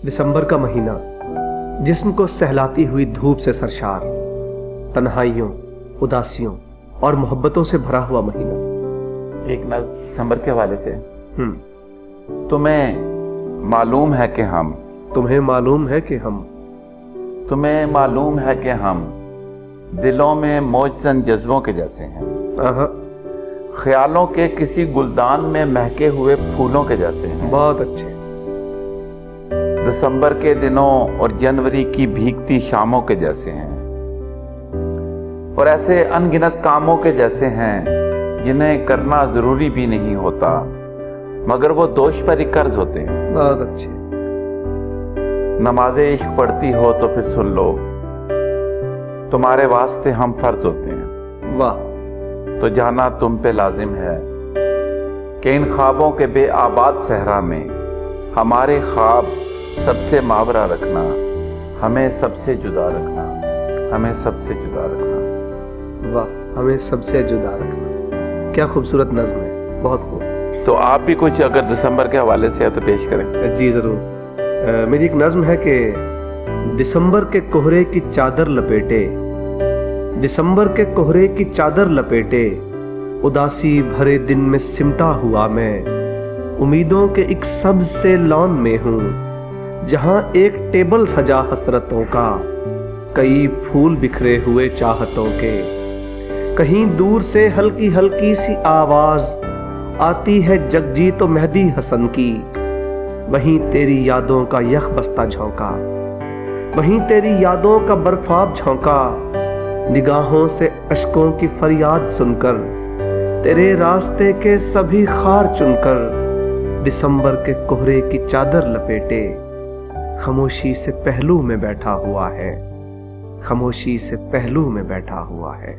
दिसंबर का महीना जिस्म को सहलाती हुई धूप से सरशार, तन्हाइयों, उदासियों और मोहब्बतों से भरा हुआ महीना। एक नज़्म दिसंबर के हवाले से। तुम्हें मालूम है कि हम तुम्हें मालूम है कि हम तुम्हें मालूम है कि हम दिलों में मौजज़न जज्बों के जैसे हैं, ख्यालों के किसी गुलदान में महके हुए फूलों के जैसे हैं। बहुत अच्छे। दिसंबर के दिनों और जनवरी की भीगती शामों के जैसे हैं, और ऐसे अनगिनत कामों के जैसे हैं जिन्हें करना जरूरी भी नहीं होता, मगर वो दोष पर ही कर्ज होते हैं। बहुत अच्छे। नमाज़े इश्क पढ़ती हो तो फिर सुन लो, तुम्हारे वास्ते हम फर्ज होते हैं। वाह। तो जाना तुम पे लाजिम है कि इन ख्वाबों के बेआबाद सहरा में हमारे ख्वाब सबसे मावरा रखना, हमें सबसे जुदा रखना, हमें सबसे जुदा रखना। वाह, हमें सबसे जुदा रखना। क्या खूबसूरत नज़्म है, बहुत खूब। तो आप भी कुछ अगर दिसंबर के हवाले से है तो पेश करें। जी ज़रूर। मेरी एक नज़्म है कि दिसंबर के कोहरे की चादर लपेटे, दिसंबर के कोहरे की चादर लपेटे, उदासी भरे दिन में सिमटा हुआ मैं, उम्मीदों के एक सब्ज से लॉन में हूँ, जहाँ एक टेबल सजा हसरतों का, कई फूल बिखरे हुए चाहतों के, कहीं दूर से हल्की हल्की सी आवाज आती है जगजीत और मेहदी हसन की, वहीं तेरी यादों का यख बस्ता झोंका, वहीं तेरी यादों का बर्फाब झोंका, निगाहों से अश्कों की फरियाद सुनकर, तेरे रास्ते के सभी खार चुनकर, दिसंबर के कोहरे की चादर लपेटे, खामोशी से पहलू में बैठा हुआ है, खामोशी से पहलू में बैठा हुआ है।